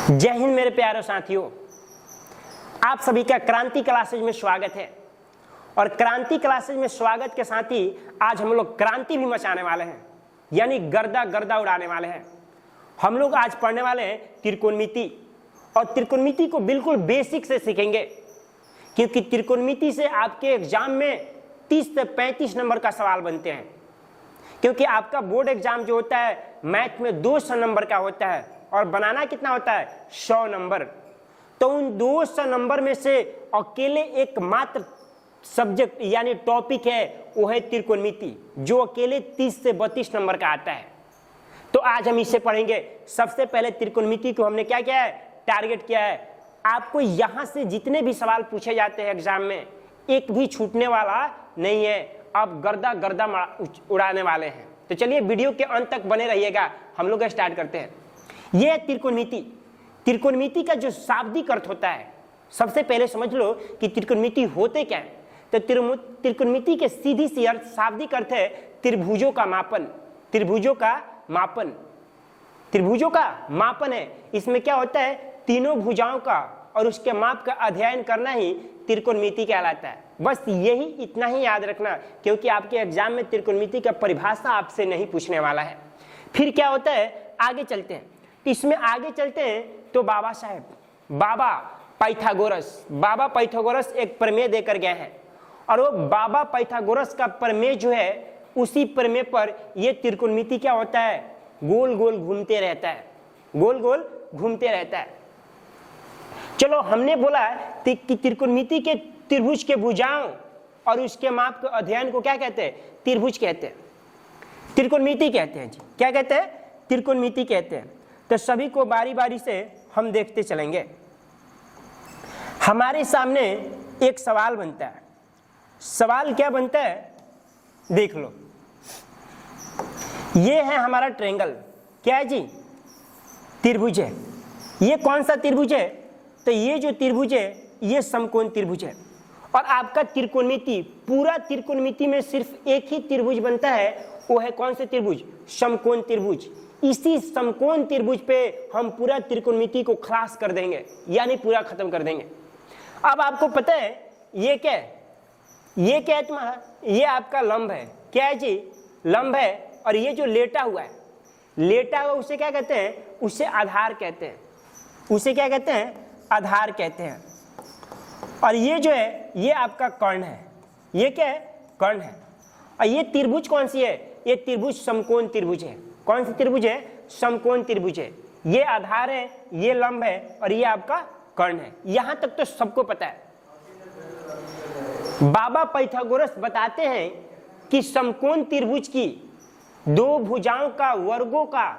जय हिंद मेरे प्यारे साथियों, आप सभी का क्रांति क्लासेज में स्वागत है। और क्रांति क्लासेज में स्वागत के साथ ही आज हम लोग क्रांति भी मचाने वाले हैं, यानी गर्दा गर्दा उड़ाने वाले हैं। हम लोग आज पढ़ने वाले हैं त्रिकोणमिति, और त्रिकोणमिति को बिल्कुल बेसिक से सीखेंगे, क्योंकि त्रिकोणमिति से आपके एग्जाम में 30 से 35 नंबर का सवाल बनते हैं। क्योंकि आपका बोर्ड एग्जाम जो होता है मैथ में 200 नंबर का होता है और बनाना कितना होता है 100 नंबर। तो उन 200 नंबर में से अकेले एकमात्र सब्जेक्ट यानी टॉपिक है वो है त्रिकोणमिति, जो अकेले 30 से 32 नंबर का आता है। तो आज हम इसे पढ़ेंगे। सबसे पहले त्रिकोणमिति को हमने क्या किया है, टारगेट किया है। आपको यहां से जितने भी सवाल पूछे जाते हैं एग्जाम में, एक भी छूटने वाला नहीं है। आप गर्दा गर्दा उड़ाने वाले हैं। तो चलिए वीडियो के अंत तक बने रहिएगा। हम लोग स्टार्ट करते हैं। यह है त्रिकोणमिति। त्रिकोणमिति का जो शाब्दिक अर्थ होता है, सबसे पहले समझ लो कि त्रिकोणमिति होते क्या है। तो त्रिकोणमिति के सीधी सी अर्थ, शाब्दिक अर्थ है त्रिभुजों का मापन। त्रिभुजों का मापन, त्रिभुजों का मापन है। इसमें क्या होता है, तीनों भुजाओं का और उसके माप का अध्ययन करना ही त्रिकोणमिति कहलाता है। बस यही इतना ही याद रखना, क्योंकि आपके एग्जाम में त्रिकोणमिति का परिभाषा आपसे नहीं पूछने वाला है। फिर क्या होता है, आगे चलते हैं। इसमें आगे चलते हैं तो बाबा पाइथागोरस एक प्रमेय देकर गए हैं, और वो बाबा पाइथागोरस का प्रमेय जो है, उसी प्रमेय पर ये त्रिकोणमिति क्या होता है, गोल गोल घूमते रहता है, गोल गोल घूमते रहता है। चलो, हमने बोला कि त्रिकोणमिति के त्रिभुज के भुजाओं और उसके माप के अध्ययन को क्या कहते हैं, त्रिभुज कहते हैं, त्रिकोणमिति कहते हैं जी। क्या कहते हैं, त्रिकोणमिति कहते हैं। तो सभी को बारी बारी से हम देखते चलेंगे। हमारे सामने एक सवाल बनता है। सवाल क्या बनता है, देख लो। ये है हमारा ट्रायंगल। क्या है जी, त्रिभुज है। ये कौन सा त्रिभुज है, तो ये जो त्रिभुज है ये समकोण त्रिभुज है। और आपका त्रिकोणमिति, पूरा त्रिकोणमिति में सिर्फ एक ही त्रिभुज बनता है, वो है कौन से त्रिभुज, समकोण त्रिभुज। इसी समकोण त्रिभुज पे हम पूरा त्रिकोणमिति को खलास कर देंगे, यानी पूरा खत्म कर देंगे। अब आपको पता है ये क्या है, ये क्या है तुम्हारा, ये आपका लंब है। क्या है जी, लंब है। और ये जो लेटा हुआ है, लेटा हुआ उसे क्या कहते हैं, उसे आधार कहते हैं। उसे क्या कहते हैं, आधार कहते हैं। और ये जो है ये आपका कर्ण है। ये क्या है, कर्ण है। और ये त्रिभुज कौन सी है, ये त्रिभुज समकोण त्रिभुज है। कौन सी त्रिभुज है, समकोण त्रिभुज है। ये आधार है, ये लंब है, और ये आपका कर्ण है। यहां तक तो सबको पता है। बाबा पाइथागोरस बताते हैं कि समकोण त्रिभुज की दो भुजाओं का वर्गों का,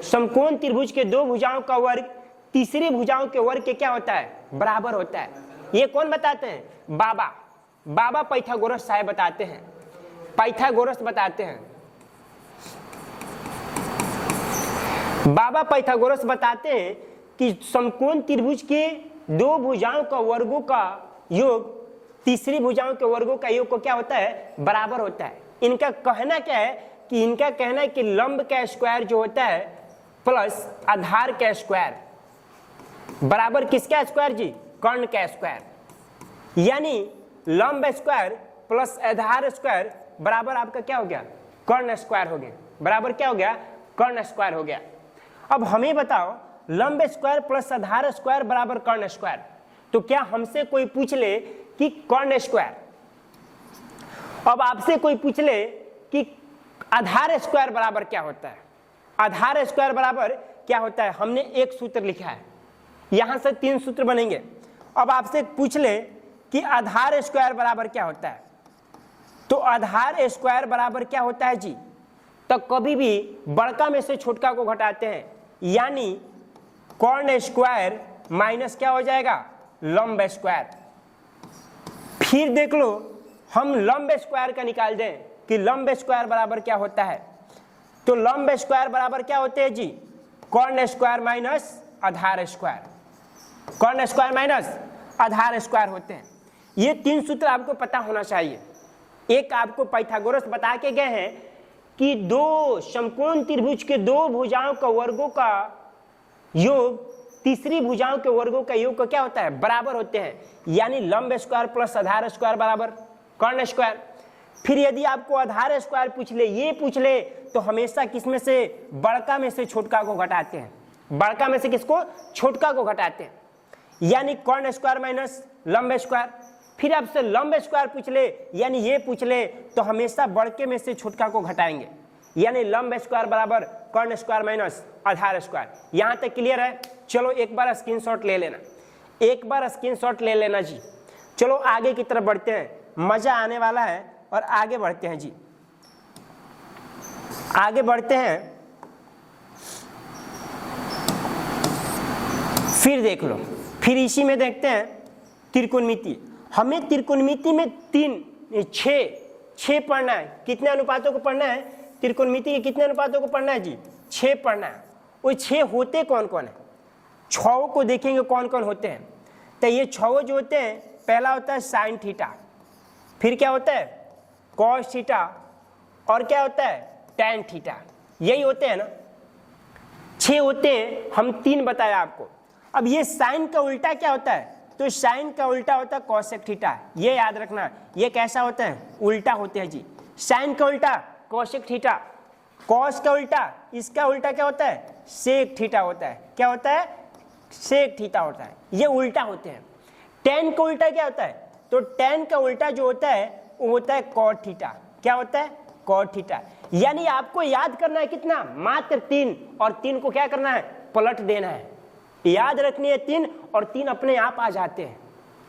समकोण त्रिभुज के दो भुजाओं का वर्ग तीसरी भुजाओं के वर्ग के क्या होता है, बराबर होता है। ये कौन बताते हैं, बाबा पाइथागोरस साहब बताते हैं। पाइथागोरस बताते हैं, बाबा पाइथागोरस बताते हैं कि समकोण त्रिभुज के दो भुजाओं का वर्गों का योग तीसरी भुजाओं के वर्गों का योग को क्या होता है, बराबर होता है। इनका कहना क्या है, कि इनका कहना है कि लंब का स्क्वायर जो होता है प्लस आधार का स्क्वायर बराबर किसका स्क्वायर जी, कर्ण का स्क्वायर। यानी लंब स्क्वायर प्लस आधार स्क्वायर बराबर आपका क्या हो गया, कर्ण स्क्वायर हो गया। बराबर क्या हो गया, कर्ण स्क्वायर हो गया। अब हमें बताओ, लंब स्क्वायर प्लस आधार स्क्वायर बराबर कर्ण स्क्वायर। तो क्या हमसे कोई पूछ ले कि कर्ण स्क्वायर, अब आपसे कोई पूछ ले कि आधार स्क्वायर बराबर क्या होता है, आधार स्क्वायर बराबर क्या होता है। हमने एक सूत्र लिखा है, यहां से 3 सूत्र बनेंगे। अब आपसे पूछ ले कि आधार स्क्वायर बराबर क्या होता है, तो आधार स्क्वायर बराबर क्या होता है जी, तो कभी भी बड़का में से छोटका को घटाते हैं, यानी कर्ण स्क्वायर माइनस क्या हो जाएगा, लंब स्क्वायर। फिर देख लो, हम लंब स्क्वायर का निकाल दें कि लंब स्क्वायर बराबर क्या होता है, तो लंब स्क्वायर बराबर क्या होते हैं जी, कर्ण स्क्वायर माइनस आधार स्क्वायर, कर्ण स्क्वायर माइनस आधार स्क्वायर होते हैं। ये 3 सूत्र आपको पता होना चाहिए। एक आपको पाइथागोरस बता के गए हैं कि दो समकोण त्रिभुज के दो भुजाओं का वर्गों का योग तीसरी भुजाओं के वर्गों का योग का क्या होता है, बराबर होते हैं, यानी लंब स्क्वायर प्लस आधार स्क्वायर बराबर कर्ण स्क्वायर। फिर यदि आपको आधार स्क्वायर पूछ ले, ये पूछ ले, तो हमेशा किसमें से, बड़का में से छोटका को घटाते हैं, बड़का में से किसको, छोटका को घटाते हैं, यानी कर्ण स्क्वायर माइनस लंब स्क्वायर। फिर आपसे लंब स्क्वायर पूछ ले, यानी ये पूछ ले, तो हमेशा बड़के में से छोटका को घटाएंगे, यानी लंब स्क्वायर बराबर कर्ण स्क्वायर माइनस आधार स्क्वायर। यहां तक क्लियर है? चलो एक बार स्क्रीनशॉट ले लेना, एक बार स्क्रीनशॉट ले लेना जी। चलो आगे की तरफ बढ़ते हैं, मजा आने वाला है और आगे बढ़ते हैं जी, आगे बढ़ते हैं। फिर देख लो, फिर इसी में देखते हैं त्रिकोणमिति। हमें त्रिकोणमिति में 6 पढ़ना है। कितने अनुपातों को पढ़ना है? त्रिकोणमिति के कितने अनुपातों को पढ़ना है जी? 6 पढ़ना है। वो 6 होते कौन कौन है? 6 को देखेंगे कौन कौन होते हैं। तो ये 6 जो होते हैं, पहला होता है साइन थीटा, फिर क्या होता है कॉस थीटा, और क्या होता है टैन थीटा। यही होते हैं ना, 6 होते हैं, हम 3 बताया आपको। अब ये साइन का उल्टा क्या होता है? तो साइन का उल्टा होता है कोसेक थीटा। ये याद रखना, ये कैसा होता है? उल्टा होते हैं जी। साइन का उल्टा कोसेक थीटा, कॉस का उल्टा, इसका उल्टा क्या होता है? सेक थीटा होता है। क्या होता है? सेक थीटा होता है। ये उल्टा होते हैं। टैन का उल्टा क्या होता है? तो टैन का उल्टा जो होता है वो होता है कॉट थीटा। क्या होता है? Cot theta. यानी आपको याद करना है कितना? मात्र 3, और 3 को क्या करना है? पलट देना है। याद रखनी है 3, और 3 अपने आप आ जाते हैं।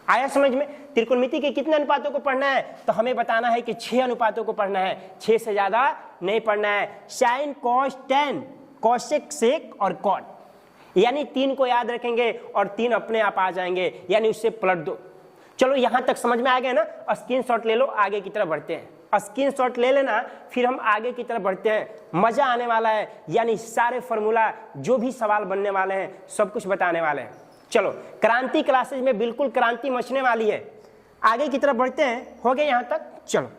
आया समझ में? त्रिकोणमिति के कितने अनुपातों को पढ़ना है? तो हमें बताना है कि 6 अनुपातों को पढ़ना है, 6 से ज्यादा नहीं पढ़ना है। Sine cos tan cosec sec और कॉट, यानी 3 को याद रखेंगे और 3 अपने आप आ जाएंगे, यानी उससे पलट दो। चलो यहां तक समझ में आ गया ना? स्क्रीनशॉट ले लो, आगे की तरफ बढ़ते हैं। स्क्रीनशॉट ले लेना, फिर हम आगे की तरफ बढ़ते हैं। मजा आने वाला है, यानी सारे फॉर्मूला जो भी सवाल बनने वाले हैं सब कुछ बताने वाले हैं। चलो क्रांति क्लासेज में बिल्कुल क्रांति मचने वाली है। आगे की तरफ बढ़ते हैं, हो गए यहां तक? चलो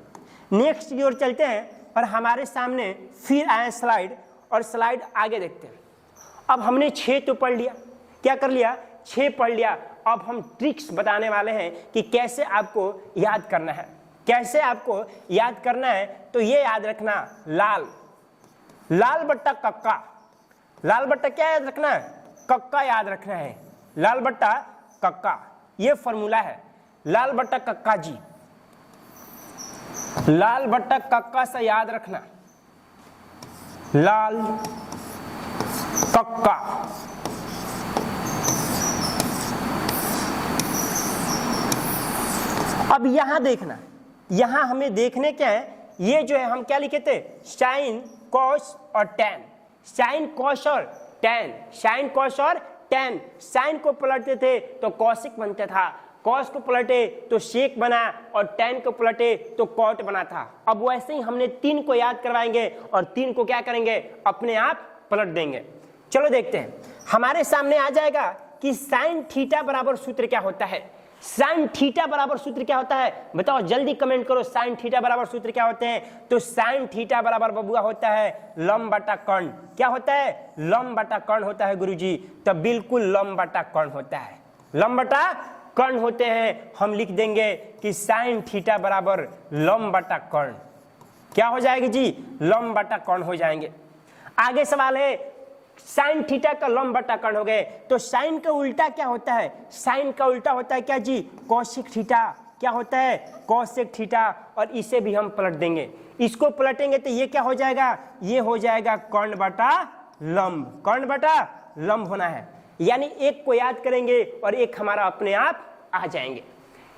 नेक्स्ट की ओर चलते हैं, और हमारे सामने फिर आए स्लाइड, और स्लाइड आगे देखते हैं। अब हमने 6 तो पढ़ लिया, क्या कर लिया? 6 पढ़ लिया। अब हम ट्रिक्स बताने वाले हैं कि कैसे आपको याद करना है, कैसे आपको याद करना है। तो ये याद रखना, लाल बट्टा कक्का, लाल बट्टा क्या याद रखना है? कक्का याद रखना है, लाल बट्टा कक्का। ये फॉर्मूला है, लाल बट्टा कक्का जी, लाल बट्टा कक्का से याद रखना, लाल कक्का। अब यहां देखना, यहां हमें देखने क्या है? ये जो है हम क्या लिखे थे? साइन कॉस और टैन, साइन कॉस और टैन, साइन कॉस और टैन। साइन को पलटते थे तो कॉसिक बनता था, कॉस को पलटे तो सेक बना, और टैन को पलटे तो कॉट बना था। अब वैसे ही हमने 3 को याद करवाएंगे और 3 को क्या करेंगे? अपने आप पलट देंगे। चलो देखते हैं, हमारे सामने आ जाएगा कि साइन थीटा बराबर सूत्र क्या होता है। साइन थीटा बराबर सूत्र क्या होता है? बताओ जल्दी कमेंट करो, साइन थीटा बराबर सूत्र क्या होते हैं? तो साइन थीटा बराबर बबुआ होता है लंब बटा कर्ण। क्या होता है? लंब बटा कर्ण होता है गुरुजी। तो बिल्कुल लंब बटा कर्ण होता है, लंब बटा कर्ण होते हैं। हम लिख देंगे कि साइन थीटा बराबर लंब बटा कर्ण। क्या हो जाएगी जी? लंब बटा कर्ण हो जाएंगे। आगे सवाल है, साइन थीटा का लंब बटा कर्ण हो गए, तो साइन का उल्टा क्या होता है? साइन का उल्टा होता है क्या जी? Cosec theta. क्या होता है? Cosec theta. और इसे भी हम पलट देंगे, इसको पलटेंगे तो ये क्या हो जाएगा? ये हो जाएगा कर्ण बटा लंब, कर्ण बटा लंब होना है। यानी एक को याद करेंगे और एक हमारा अपने आप आ जाएंगे।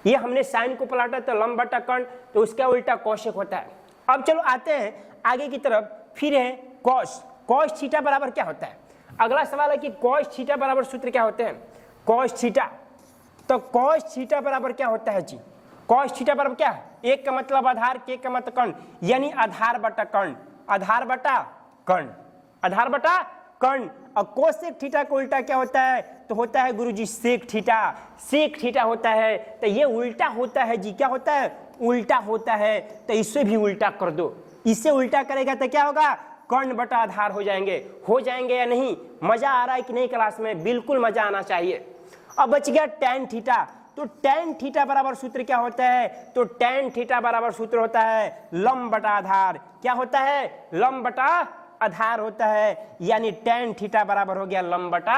ये हमने साइन को पलटा तो लंब बटा कर्ण, तो उसका उल्टा कॉसेक होता है। अब चलो आते हैं आगे की तरफ, फिर है कॉस। कॉस थीटा बराबर क्या होता है? अगला सवाल है कि कॉस थीटा बराबर सूत्र क्या होते हैं? कॉस थीटा, तो कॉस थीटा बराबर क्या होता है जी? कॉस थीटा बराबर क्या? एक का मतलब आधार, के का मतलब कर्ण, यानी आधार बटा कर्ण, आधार बटा कर्ण, आधार बटा कर्ण। और कोसेक थीटा का उल्टा क्या होता है? तो होता है गुरुजी सेक थीटा, सेक थीटा होता है। तो ये उल्टा होता है जी, क्या होता है? उल्टा होता है। तो इसे भी उल्टा कर दो, इसे उल्टा करेगा तो क्या होगा? कर्ण बटा आधार हो जाएंगे या नहीं? मजा आ रहा है कि नहीं क्लास में? बिल्कुल मजा आना चाहिए। अब बच गया tan थीटा। तो tan थीटा बराबर सूत्र क्या होता है? तो tan थीटा बराबर सूत्र होता है लंब बटा आधार। क्या होता है? लंब बटा आधार होता है, यानी tan थीटा बराबर हो गया लंब बटा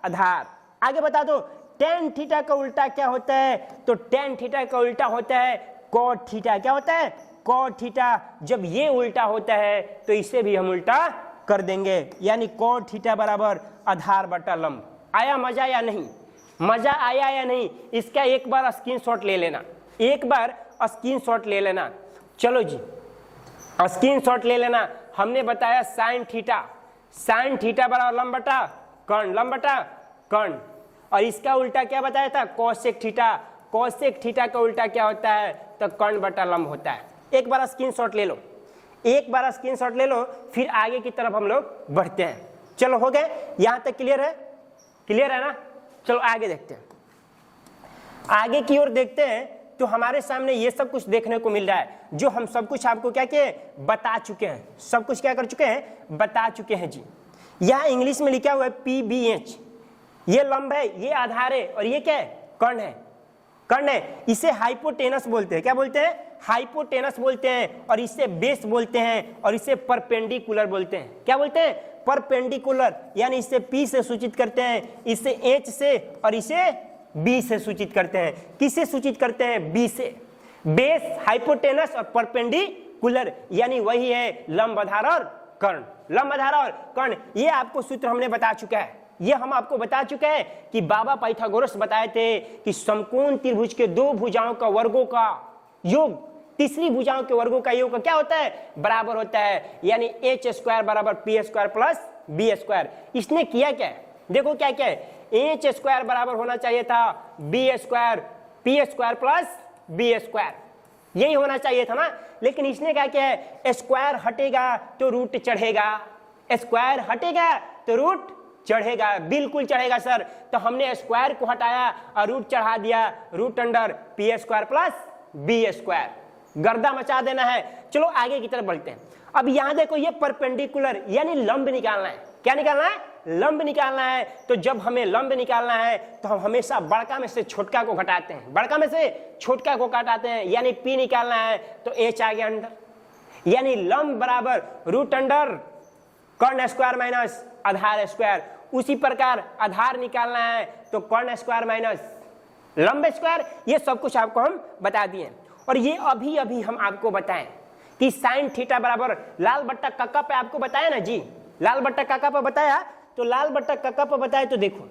आधार। आगे बता दो tan थीटा का उल्टा क्या होता है? तो tan थीटा का उल्टा होता है cot थीटा। क्या होता है? cot theta. जब ये उल्टा होता है तो इसे भी हम उल्टा कर देंगे, यानी cot थीटा बराबर आधार बटा लंब। आया मजा या नहीं? मजा आया या नहीं? इसका एक बार स्क्रीनशॉट ले लेना, एक बार स्क्रीनशॉट ले लेना। चलो जी स्क्रीनशॉट ले लेना। हमने बताया साइन थीटा बराबर लंब बटा कर्ण, और इसका उल्टा क्या बताया था? कोसेक थीटा का उल्टा क्या होता है? तो कर्ण बटा लंब होता है। एक बार स्क्रीनशॉट ले लो, फिर आगे की तरफ हम लोग बढ़ते हैं। चलो हो गए, यहां तक क्लियर है ना? चलो आगे देखते हैं, आगे की ओर देखते हैं। तो हमारे सामने ये सब कुछ देखने को मिल रहा है, जो हम सब कुछ आपको क्या बता चुके हैं, सब कुछ क्या कर चुके हैं? बता चुके हैं जी। यहाँ इंग्लिश में लिखा हुआ है PBH, ये लंब है, ये आधार है, और ये क्या है? कर्ण है। इसे हाइपोटेनस बोलते हैं। क्या बोलते हैं? हाइपोटेनस बोलते हैं। और इसे बेस बोलते हैं, और इसे परपेंडिकुलर बोलते हैं। क्या बोलते हैं? परपेंडिकुलर, यानी इसे P से सूचित करते हैं, इसे H से, और इसे B से सूचित करते हैं। किससे सूचित करते हैं? B से। बेस, हाइपोटेनस और परपेंडिकुलर, यानी वही है लंब आधार और कर्ण। ये आपको सूत्र हमने बता चुका है। ये हम आपको बता चुके हैं कि बाबा पाइथागोरस बताए थे कि समकोण त्रिभुज के दो भुजाओं का वर्गों का योग तीसरी भुजाओं के वर्गों का योग क्या होता है? बराबर होता है, यानी h² बराबर p² प्लस b²। इसने किया क्या है? देखो क्या क्या है? h² बराबर होना चाहिए था p² प्लस b², यही होना चाहिए था ना। लेकिन इसने क्या किया है? स्क्वायर हटेगा तो रूट चढ़ेगा, बिल्कुल चढ़ेगा सर। तो हमने स्क्वायर को हटाया और रूट चढ़ा दिया, root under p² plus b²। गर्दा मचा देना है। चलो आगे की तरफ बढ़ते हैं। अब यहां देखो, ये परपेंडिकुलर यानी लंब निकालना है। क्या निकालना है? लंब निकालना है। तो जब हमें लंब निकालना है तो हम हमेशा बड़का में से छोटका को घटाते हैं, यानी P निकालना है तो H आ गया अंडर, यानी लंब बराबर रूट अंडर कर्ण स्क्वायर माइनस आधार स्क्वायर। उसी प्रकार आधार निकालना है तो कर्ण स्क्वायर माइनस लंब स्क्वायर। ये सब कुछ आपको हम बता दिए, और ये अभी हम आपको बताएं कि साइन थीटा बराबर लाल बट्टा कक्का पे आपको बताया ना जी, लाल बट्टा कक्का पे बताया। तो लाल बट्टा कक्का पे बताया तो देखो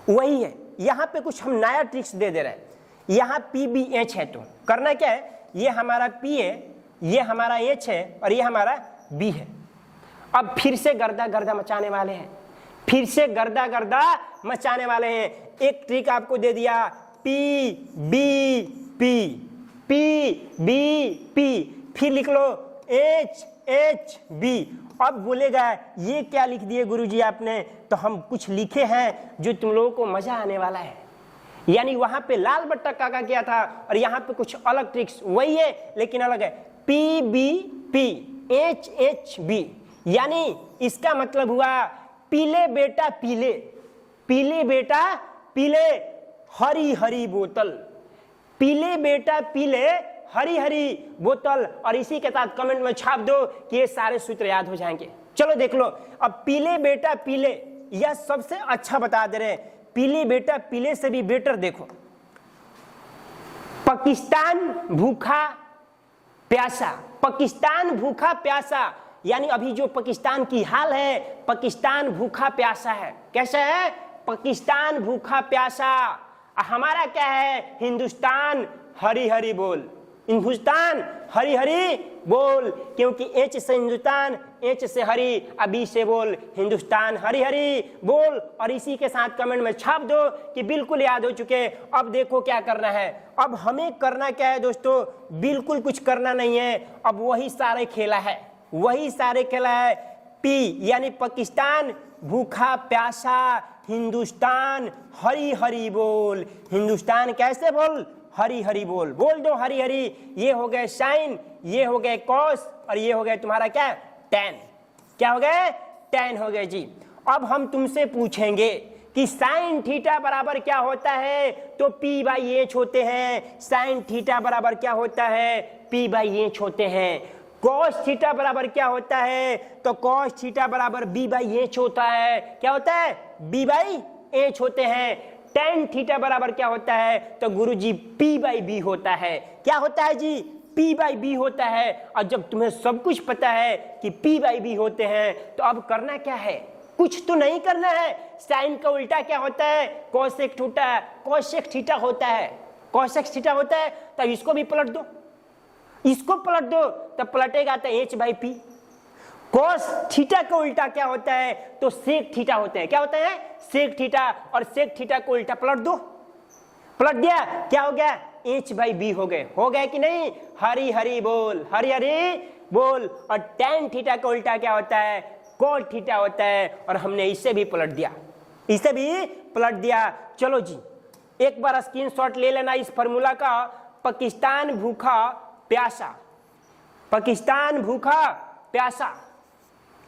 वही है। यहाँ पे कुछ हम नया ट्रिक्स दे रहे हैं। यहाँ PBH है, तो करना क्या है? ये हमारा P है, ये हमारा H है, और ये हमारा B है। अब फिर से गर्दा मचाने वाले हैं। एक ट्रिक आपको दे दिया, P, फिर लिख लो HB। अब बोलेगा ये क्या लिख दिए गुरुजी आपने? तो हम कुछ लिखे हैं जो तुम लोगों को मजा आने वाला है। यानी वहां पे लाल बट्टा काका किया था, और यहाँ पे कुछ अलग ट्रिक्स वही है लेकिन अलग है। PBP HHB, यानी इसका मतलब हुआ पीले बेटा पीले हरी हरी बोतल, पीले बेटा पीले हरी हरी बोतल। और इसी के साथ कमेंट में छाप दो कि ये सारे सूत्र याद हो जाएंगे। चलो देख लो, अब पीले बेटा पीले यह सबसे अच्छा बता दे रहे। पीले बेटा पीले से भी बेटर देखो, पाकिस्तान भूखा प्यासा, यानी अभी जो पाकिस्तान की हाल है, पाकिस्तान भूखा प्यासा है। कैसा है? पाकिस्तान भूखा प्यासा। हमारा क्या है? हिंदुस्तान हरी हरी बोल, क्योंकि H से हिंदुस्तान, H से हरी, अभी से बोल हिंदुस्तान हरी हरी बोल। और इसी के साथ कमेंट में छाप दो कि बिल्कुल याद हो चुके। अब देखो क्या करना है। अब हमें करना क्या है दोस्तों? बिल्कुल कुछ करना नहीं है। अब वही सारे खेला है। P यानी पाकिस्तान भूखा प्यासा, हिंदुस्तान हरी हरी बोल। हिंदुस्तान कैसे बोल? हरी हरी बोल दो हरी हरी। ये हो गए साइन, ये हो गए कॉस, और ये हो गए तुम्हारा क्या? टैन। क्या हो गए, tan हो गए जी। अब हम तुमसे पूछेंगे कि साइन थीटा बराबर क्या होता है, तो P बाई एच होते हैं। साइन थीटा बराबर क्या होता है, P बाई एच होते हैं। कॉस थीटा बराबर क्या होता है, तो कॉस थीटा बराबर B बाई एच होता है। क्या होता है, B बाई एच होते हैं। टेन थीटा बराबर क्या होता है, तो गुरुजी P बाई B होता है। क्या होता है जी, P बाई B होता है। और जब तुम्हें सब कुछ पता है कि P बाई B होते हैं, तो अब करना क्या है, कुछ तो नहीं करना है। साइन का उल्टा क्या होता है, कोसेक थीटा, कोसेक थीटा होता है, कोसेक थीटा होता है। तब इसको भी पलट दो, इसको पलट दो, तब पलटेगा तो h by P. Cos theta का उल्टा क्या होता है, तो सेक थीटा होता है। क्या होता है, सेक थीटा। और सेक थीटा को उल्टा पलट दो, पलट दिया, क्या हो गया, h बाई बी हो गए। हो गए कि नहीं, हरी हरी बोल, हरी हरी बोल। और टेन थीटा का उल्टा क्या होता है, कोट थीटा होता है। और हमने इसे भी पलट दिया, इसे भी पलट दिया। चलो जी, एक बार स्क्रीनशॉट ले लेना इस फॉर्मूला का। पाकिस्तान भूखा प्यासा, पाकिस्तान भूखा प्यासा,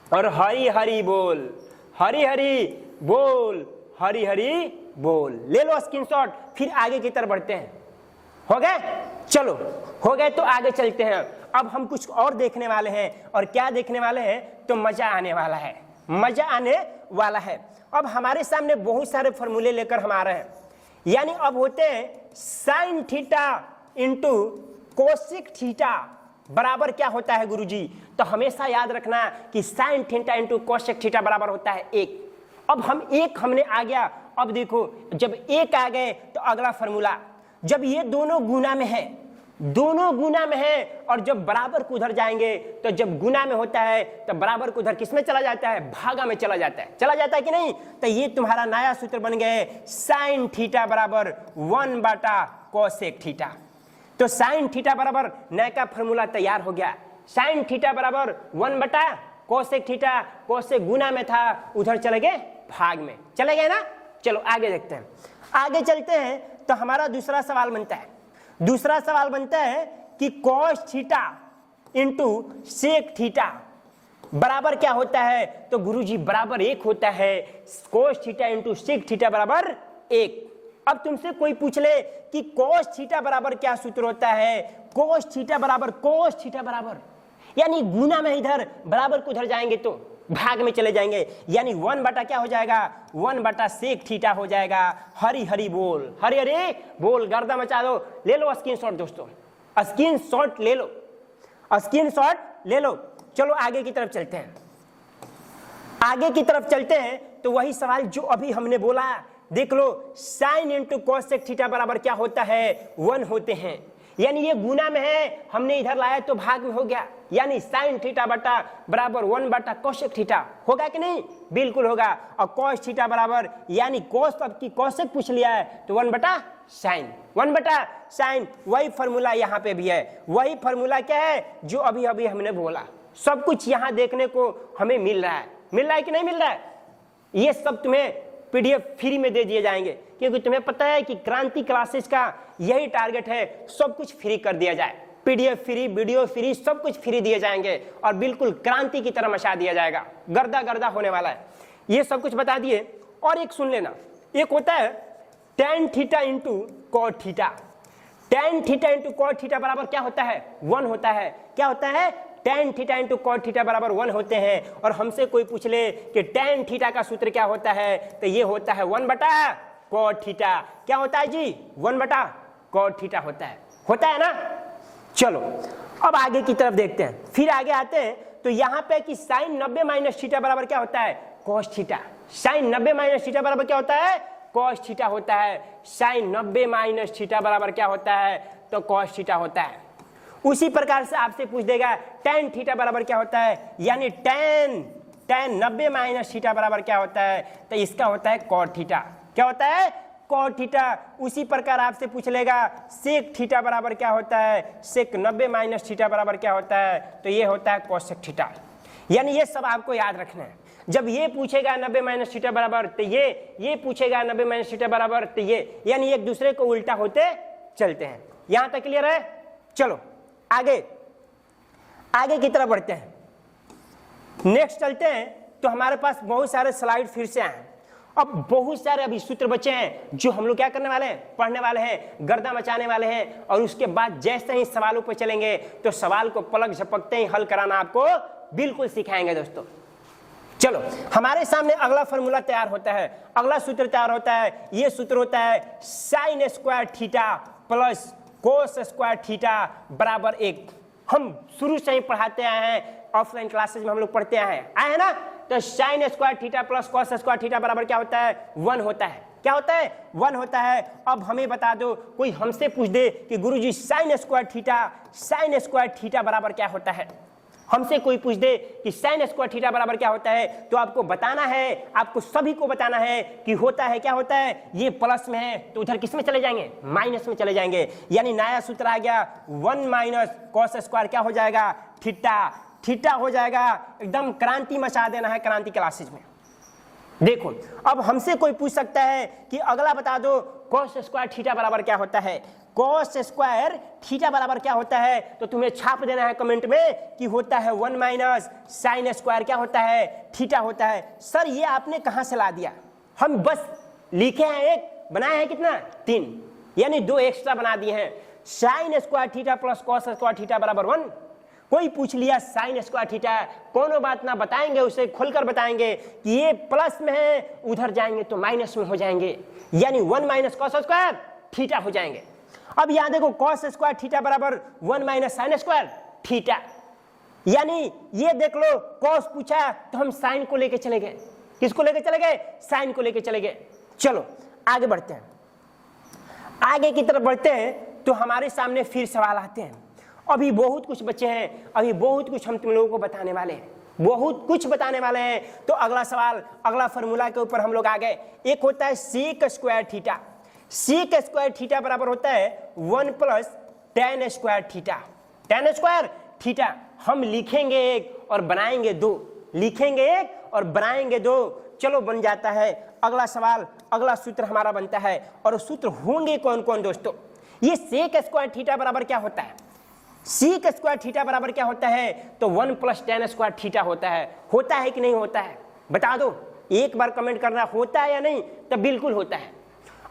और हरी हरी बोल, हरी हरी बोल, हरी हरी बोल। ले लो स्क्रीनशॉट, फिर आगे की तरफ बढ़ते हैं। हो गए, चलो हो गए तो आगे चलते हैं। अब हम कुछ और देखने वाले हैं, और क्या देखने वाले हैं, तो मजा आने वाला है, मजा आने वाला है। अब हमारे सामने बहुत सारे फॉर्मूले लेकर हम आ रहे हैं। यानी अब होते हैं sine theta into cosec theta बराबर क्या होता है गुरुजी, तो हमेशा याद रखना कि sine theta into cosec theta बराबर होता है 1। अब हम एक हमने आ गया। अब देखो, जब 1 आ गए तो अगला फॉर्मूला, जब ये दोनों गुना में है, दोनों गुना में है, और जब बराबर को उधर जाएंगे, तो जब गुना में होता है तो बराबर को उधर किस में चला जाता है, भागा में चला जाता है। चला जाता है कि नहीं, तो ये तुम्हारा नया सूत्र बन गए, साइन थीटा बराबर 1 बटा कोसेक थीटा। तो साइन थीटा बराबर नया का फॉर्मूला तैयार हो गया। साइन थीटा बराबर 1 बटा कोसेक थीटा, कोसेक गुना में था, उधर चले गए भाग में, चले गए ना। चलो आगे देखते हैं, आगे चलते हैं। तो हमारा दूसरा सवाल बनता है, दूसरा सवाल बनता है कि cos theta into sec theta बराबर क्या होता है, तो गुरुजी बराबर 1 होता है। Cos theta into sec theta बराबर 1। अब तुमसे कोई पूछ ले कि कॉस थीटा बराबर क्या सूत्र होता है, कॉस थीटा बराबर कॉस थीटा बराबर, यानी गुना में इधर, बराबर को उधर जाएंगे तो भाग में चले जाएंगे, यानी 1 बटा क्या हो जाएगा, 1 बटा सेक थीटा हो जाएगा। हरी हरी बोल, हरी हरी बोल, गर्दा मचा दो। ले लो स्क्रीनशॉट दोस्तों, स्क्रीनशॉट ले लो, स्क्रीनशॉट ले लो। चलो आगे की तरफ चलते हैं, आगे की तरफ चलते हैं। तो वही सवाल जो अभी हमने बोला, देख लो, साइन इंटू कोसेक थीटा बराबर क्या होता है, 1 होते हैं। यानी ये गुना में है, हमने इधर लाया तो भाग में हो गया, यानी साइन थीटा बटा बराबर 1 बटा कोसेक थीटा। होगा कि नहीं, बिल्कुल होगा। और कोस थीटा बराबर, यानी कोस अब की कोसेक पूछ लिया है, तो 1 बटा साइन, 1 बटा साइन। वही फॉर्मूला यहाँ पे भी है, वही फॉर्मूला क्या है जो अभी अभी हमने बोला। सब कुछ यहाँ देखने को हमें मिल रहा है, मिल रहा है कि नहीं मिल रहा है। ये सब तुम्हें पीडीएफ फ्री में दे दिए जाएंगे, क्योंकि तुम्हें पता है कि क्रांति क्लासेस का यही टारगेट है, सब कुछ फ्री कर दिया जाए। पीडीएफ फ्री, वीडियो फ्री, सब कुछ फ्री दिए जाएंगे, और बिल्कुल क्रांति की तरह मचा दिया जाएगा। गर्दा गर्दा होने वाला है, ये सब कुछ बता दिए। और एक सुन लेना, एक होता है tan theta into cot theta. Tan theta into cot theta बराबर क्या होता है, 1 होता है। क्या होता है, tan theta into cot theta बराबर 1 होते हैं। और हमसे कोई पूछ ले कि टेन थीटा का सूत्र क्या होता है, तो ये होता है 1 बटा कॉट थीटा। क्या होता है जी, 1 बटा कॉट थीटा होता है ना। चलो अब आगे की तरफ देखते हैं, फिर आगे आते हैं। तो यहाँ पे कि साइन 90 माइनस थीटा बराबर क्या होता है, cos theta. Sine 90 minus theta बराबर क्या होता है, कॉस थीटा होता है। साइन 90 माइनस थीटा बराबर क्या होता है, तो कॉस थीटा होता है। उसी प्रकार से आपसे पूछ देगा टेन थीटा बराबर क्या होता है, यानी टेन 90 माइनस थीटा बराबर क्या होता है, तो इसका होता है कॉट थीटा। क्या होता है, कॉट थीटा। उसी प्रकार आपसे पूछ लेगा सेक थीटा बराबर क्या होता है, सेक 90 माइनस थीटा बराबर क्या होता है, तो ये होता है कोसेक थीटा। यानी ये सब आपको याद रखना है। जब ये पूछेगा 90 माइनस थीटा बराबर, तो ये पूछेगा 90 माइनस थीटा बराबर, तो ये, यानी एक दूसरे को उल्टा होते चलते हैं। यहां तक क्लियर है। चलो आगे की तरफ बढ़ते हैं। नेक्स्ट चलते हैं तो हमारे पास बहुत सारे स्लाइड फिर से आए। अब बहुत सारे अभी सूत्र बचे हैं जो हम लोग क्या करने वाले हैं, पढ़ने वाले हैं, गर्दा मचाने वाले हैं। और उसके बाद जैसे ही सवालों पर चलेंगे तो सवाल को पलक झपकते ही हल कराना आपको बिल्कुल सिखाएंगे दोस्तों। चलो, हमारे सामने अगला फॉर्मूला तैयार होता है, अगला सूत्र तैयार होता है। ये सूत्र होता है sign square theta plus cos square theta बराबर 1। हम शुरू से ही पढ़ाते आए हैं, ऑफलाइन क्लासेस में हम लोग पढ़ते आए हैं ना। तो sign square theta plus cos square theta बराबर क्या होता है, 1 होता है। क्या होता है, 1 होता है। अब हमें बता दो, कोई हमसे पूछ दे कि गुरुजी साइन स्क्वायर थीटा बराबर क्या होता है। हमसे कोई पूछ दे कि साइन स्क्वायर थीटा बराबर क्या होता है, तो आपको बताना है, आपको सभी को बताना है कि होता है क्या होता है। ये प्लस में है तो उधर किस में चले जाएंगे, माइनस में चले जाएंगे। यानी नया सूत्र आ गया 1 माइनस कॉस स्क्वायर क्या हो जाएगा, थीटा हो जाएगा। एकदम क्रांति मचा देना है क्रांति क्लासेज में। देखो, अब हमसे कोई पूछ सकता है कि अगला बता दो कॉस स्क्वायर थीटा बराबर क्या होता है। कॉस स्क्वायर थीटा बराबर क्या होता है, तो तुम्हें छाप देना है कमेंट में कि होता है 1 माइनस साइन स्क्वायर क्या होता है, थीटा होता है। सर ये आपने कहां से ला दिया, हम बस लिखे हैं एक, बनाए हैं कितना, 3, यानी 2 एक्स्ट्रा बना दिए हैं। Sign square theta plus cos square theta बराबर 1। कोई पूछ लिया साइन स्क्वायर थीटा, कोनो बात ना, बताएंगे उसे, खुलकर बताएंगे कि ये प्लस में है, उधर जाएंगे तो माइनस में हो जाएंगे, यानी 1 माइनस कॉस स्क्वायर थीटा हो जाएंगे। अब यहां देखो कॉस स्क्वायर थीटा बराबर 1 माइनस साइन स्क्वायर थीटा, यानी ये देख लो कॉस पूछा तो हम साइन को लेके चले गए। किसको लेके चले गए, साइन को लेके चले गए। चलो आगे बढ़ते हैं, आगे की तरफ बढ़ते हैं तो हमारे सामने फिर सवाल आते हैं। अभी बहुत कुछ बचे हैं, अभी बहुत कुछ हम तुम लोगों को बताने वाले हैं, बहुत कुछ बताने वाले हैं। तो अगला सवाल, अगला फॉर्मूला के ऊपर हम लोग आ गए। एक होता है sec square theta. Sec square theta बराबर होता है 1 plus tan square theta. Tan square theta हम लिखेंगे 1 और बनाएंगे 2, लिखेंगे 1 और बनाएंगे 2। चलो बन जाता है। अगला सवाल, अगला सूत्र हमारा बनता है, और सूत्र होंगे कौन कौन दोस्तों। ये सेक स्क्वायर थीटा बराबर क्या होता है, सीक स्क्वायर थीटा बराबर क्या होता है, तो 1 प्लस टेन स्क्वायर थीटा होता है। होता है कि नहीं होता है, बता दो, एक बार कमेंट करना, होता है या नहीं, तो बिल्कुल होता है।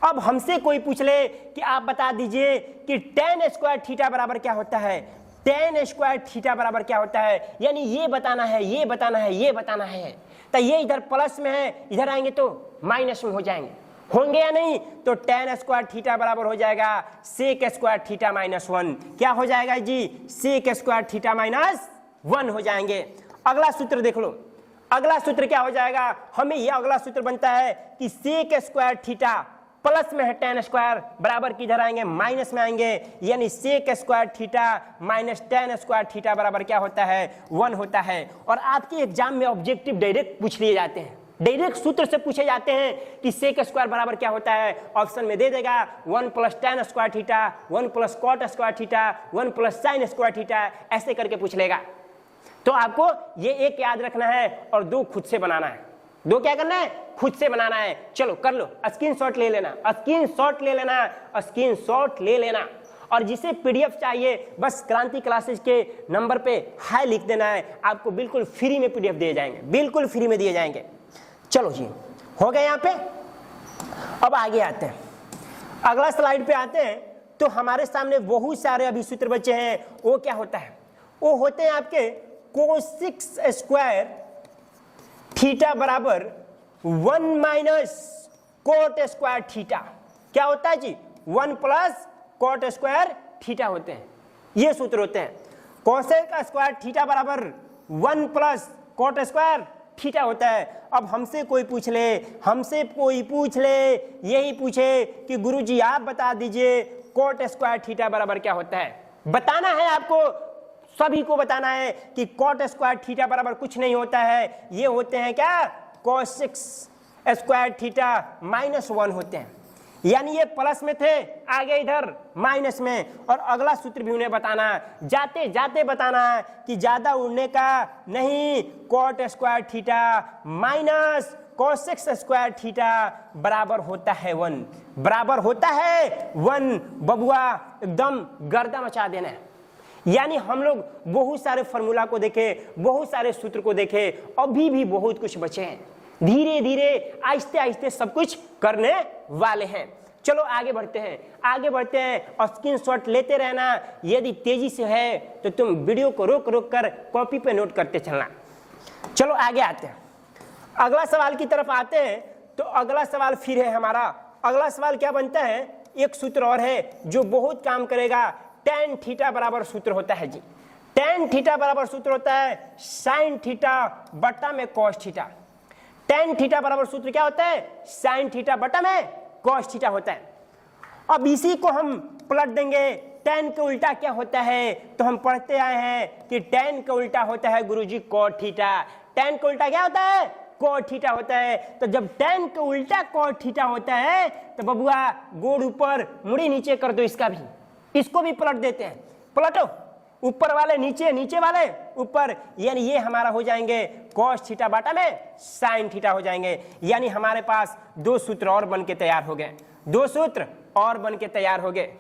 अब हमसे कोई पूछ ले कि आप बता दीजिए कि टेन स्क्वायर थीटा बराबर क्या होता है, टेन स्क्वायर थीटा बराबर क्या होता है, यानी ये बताना है, ये बताना है, ये बताना है। तो ये इधर प्लस में है, इधर आएंगे तो माइनस में हो जाएंगे, होंगे या नहीं। तो टेन स्क्वायर थीटा बराबर हो जाएगा सेक स्क्वायर थीटा माइनस 1। क्या हो जाएगा जी, सेक स्क्वायर थीटा माइनस 1 हो जाएंगे। अगला सूत्र देख लो, अगला सूत्र क्या हो जाएगा, हमें यह अगला सूत्र बनता है कि सेक स्क्वायर थीटा प्लस में है टेन स्क्वायर बराबर किधर आएंगे, माइनस में आएंगे, यानी sec square theta minus tan square theta बराबर क्या होता है, 1 होता है। और आपके एग्जाम में ऑब्जेक्टिव डायरेक्ट पूछ लिए जाते हैं, डायरेक्ट सूत्र से पूछे जाते हैं कि सेक स्क्वायर बराबर क्या होता है। ऑप्शन में दे देगा 1 plus tan square theta, 1 plus cot square theta, 1 plus sine square theta, ऐसे करके पूछ लेगा। तो आपको ये एक याद रखना है और 2 खुद से बनाना है। 2 क्या करना है, खुद से बनाना है। चलो कर लो, स्क्रीनशॉट ले लेना, स्क्रीनशॉट ले लेना, स्क्रीनशॉट ले लेना। और जिसे पीडीएफ चाहिए बस क्रांति क्लासेस के नंबर पे हाई लिख देना है, आपको बिल्कुल फ्री में पीडीएफ दिए जाएंगे, बिल्कुल फ्री में दिए जाएंगे। चलो जी, हो गए यहाँ पे। अब आगे आते हैं, अगला स्लाइड पे आते हैं। तो हमारे सामने बहुत सारे अभी सूत्र बचे हैं। वो क्या होता है, वो होते हैं आपके कोसिक स्क्वायर थीटा बराबर 1 माइनस कोट स्क्वायर थीटा। क्या होता है जी, 1 प्लस कोट स्क्वायर थीटा होते हैं, ये सूत्र होते हैं। कोसेक स्क्वायर थीटा बराबर 1 प्लस कोट स्क्वायर थीटा होता है। अब हमसे कोई पूछ ले, हमसे कोई पूछ ले, यही पूछे कि गुरुजी आप बता दीजिए कोट स्क्वायर थीटा बराबर क्या होता है। बताना है आपको, सभी को बताना है कि कोट स्क्वायर थीटा बराबर कुछ नहीं होता है, ये होते हैं क्या, कोसेक स्क्वायर थीटा माइनस 1 होते हैं। यानी ये प्लस में थे, आगे इधर माइनस में। और अगला सूत्र भी उन्हें बताना है, जाते जाते बताना है कि ज्यादा उड़ने का नहीं। Coat square theta minus cosec square theta बराबर होता है 1, बराबर होता है 1। बबुआ एकदम गर्दा मचा देना है। यानी हम लोग बहुत सारे फॉर्मूला को देखे, बहुत सारे सूत्र को देखे, अभी भी बहुत कुछ बचे हैं। धीरे धीरे आहिस्ते आहिस्ते सब कुछ करने वाले हैं। चलो आगे बढ़ते हैं, आगे बढ़ते हैं और स्क्रीनशॉट लेते रहना। यदि तेजी से है तो तुम वीडियो को रोक रोक कर कॉपी पे नोट करते चलना। चलो आगे आते हैं, अगला सवाल की तरफ आते हैं। तो अगला सवाल फिर है हमारा, अगला सवाल क्या बनता है, एक सूत्र और है जो बहुत काम करेगा। tan थीटा बराबर सूत्र होता है जी, tan थीटा बराबर सूत्र होता है sin थीटा बटा में cos थीटा। tan थीटा बराबर सूत्र क्या होता है, sin थीटा बटा में cos थीटा होता है। अब इसी को हम पलट देंगे, tan का उल्टा क्या होता है, तो हम पढ़ते आए हैं कि tan का उल्टा होता है गुरुजी cot थीटा। tan का उल्टा क्या होता है, cot थीटा होता है। तो जब tan का उल्टा cot थीटा होता है तो बबुआ गोड़ ऊपर मुड़ी नीचे कर दो, इसका भी, इसको भी पलट देते हैं। पलटो, ऊपर वाले नीचे, नीचे वाले ऊपर, यानी ये हमारा हो जाएंगे cos थीटा बटा में sin थीटा हो जाएंगे। यानी हमारे पास दो सूत्र और बन के तैयार हो गए, दो सूत्र और बन के तैयार हो गए।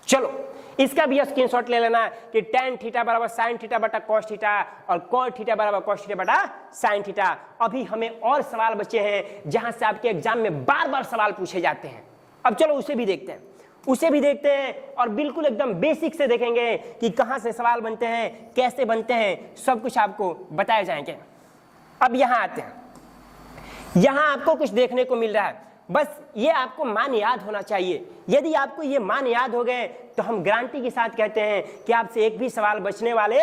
चलो इसका भी स्क्रीनशॉट ले लेना कि tan थीटा बराबर sin थीटा बटा cos थीटा और cot थीटा बराबर cos थीटा बटा sin थीटा। अभी हमें और सवाल बचे हैं जहां से आपके एग्जाम में बार बार सवाल पूछे जाते हैं। अब चलो उसे भी देखते हैं, उसे भी देखते हैं और बिल्कुल एकदम बेसिक से देखेंगे कि कहां से सवाल बनते हैं, कैसे बनते हैं, सब कुछ आपको बताए जाएंगे। अब यहां आते हैं, यहां आपको कुछ देखने को मिल रहा है, बस ये आपको मान याद होना चाहिए। यदि आपको ये मान याद हो गए तो हम गारंटी के साथ कहते हैं कि आपसे एक भी सवाल बचने वाले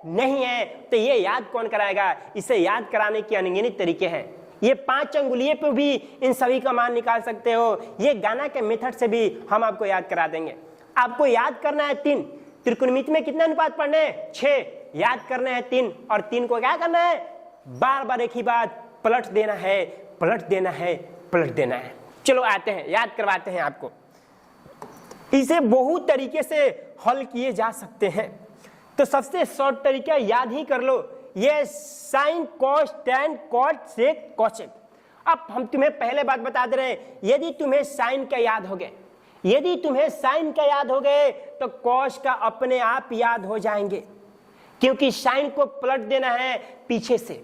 नहीं है। तो ये याद कौन कराएगा, इसे याद कराने के अनगिनत तरीके हैं। ये 5 अंगुलियों पे भी इन सभी का मान निकाल सकते हो। ये गाना के मेथड से भी हम आपको याद करा देंगे। आपको याद करना है 3, त्रिकोणमिति में कितने अनुपात पढ़ने हैं, 6, याद करने हैं 3, और 3 को क्या करना है, बार बार एक ही बात पलट देना है, पलट देना है, पलट देना है। चलो आते हैं, याद करवाते हैं आपको। इसे बहुत तरीके से हल किए जा सकते हैं। तो सबसे शॉर्ट तरीका याद ही कर लो, ये sine cos tan cot sec cosec. अब हम तुम्हें पहले बात बता दे रहे हैं, यदि तुम्हें साइन का याद हो गए, यदि तुम्हें साइन का याद हो गए तो कॉस का अपने आप याद हो जाएंगे, क्योंकि साइन को पलट देना है पीछे से।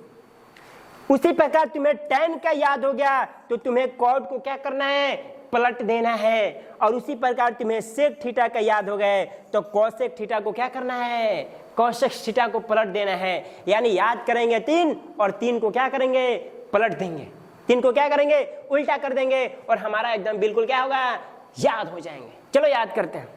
उसी प्रकार तुम्हें टैन का याद हो गया तो तुम्हें कॉट को क्या करना है, पलट देना है। और उसी प्रकार तुम्हें सेक थीटा का याद हो गए तो कोसेक थीटा को क्या करना है, कोसेक थीटा को पलट देना है। यानी याद करेंगे 3 और 3 को क्या करेंगे, पलट देंगे, 3 को क्या करेंगे, उल्टा कर देंगे और हमारा एकदम बिल्कुल क्या होगा, याद हो जाएंगे। चलो याद करते हैं,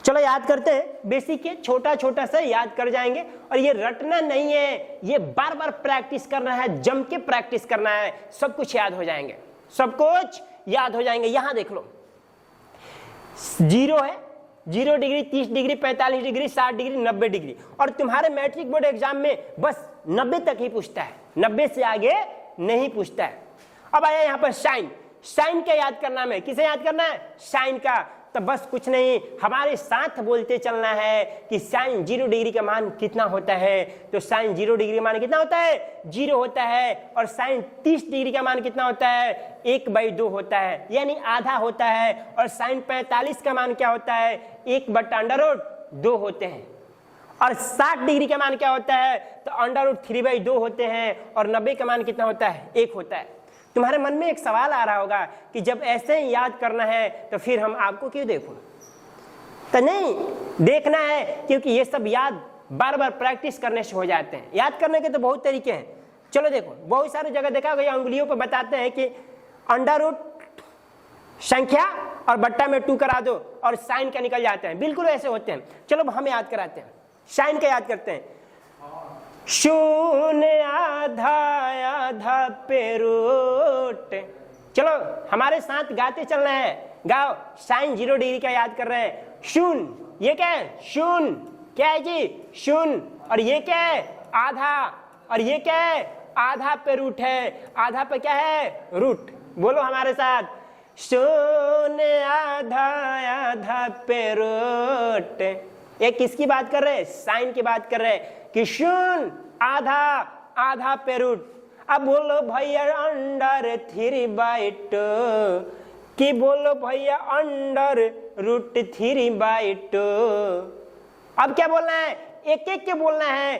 चलो याद करते हैं। बेसिक है, छोटा छोटा सा याद कर जाएंगे। और ये रटना नहीं है, ये बार बार प्रैक्टिस करना है, जम के प्रैक्टिस करना है, सब कुछ याद हो जाएंगे, सब कुछ याद हो जाएंगे। यहां देख लो, 0 है, 0 degree, 30 degree, 45 degree, 60 degree, 90 degree. और तुम्हारे मैट्रिक बोर्ड एग्जाम में बस 90 तक ही पूछता है, 90 से आगे नहीं पूछता है। अब आया यहाँ पर साइन, साइन क्या याद करना है, किसे याद करना है, साइन का। तो बस कुछ नहीं, हमारे साथ बोलते चलना है कि साइन 0 डिग्री का मान कितना होता है। तो साइन 0 डिग्री का मान कितना होता है, 0 होता है। और साइन 30 डिग्री का मान कितना होता है, 1/2 होता है, यानी आधा होता है। और साइन 45 का मान क्या होता है, 1/√2 होते हैं। और 60 डिग्री का मान क्या होता है, तो √3/2 होते हैं। और 90 का मान कितना होता है, 1 होता है। तुम्हारे मन में एक सवाल आ रहा होगा कि जब ऐसे ही याद करना है तो फिर हम आपको क्यों देखूं? तो नहीं, देखना है, क्योंकि ये सब याद बार बार प्रैक्टिस करने से हो जाते हैं। याद करने के तो बहुत तरीके हैं। चलो देखो, बहुत सारी जगह देखा होगा, अंगुलियों पर बताते हैं कि अंडर रूट संख्या और बट्टा में 2 करा दो और साइन का निकल जाते हैं, बिल्कुल ऐसे होते हैं। चलो हम याद कराते हैं, साइन का याद करते हैं। 0 आधा आधा पे रूट। चलो हमारे साथ गाते चलना है, गाओ। साइन 0 डिग्री का याद कर रहे हैं, 0, ये क्या है, 0 क्या है जी, 0। और ये क्या है, आधा। और ये क्या है, आधा पे रूट है, आधा पे क्या है, रूट। बोलो हमारे साथ, 0 आधा आधा पे रूट। ये किसकी बात कर रहे हैं, साइन की बात कर रहे हैं कि 0 आधा आधा पे रूट। अब बोलो भैया √3/2 कि बोलो भैया √3/2। अब क्या बोलना है, एक एक के बोलना है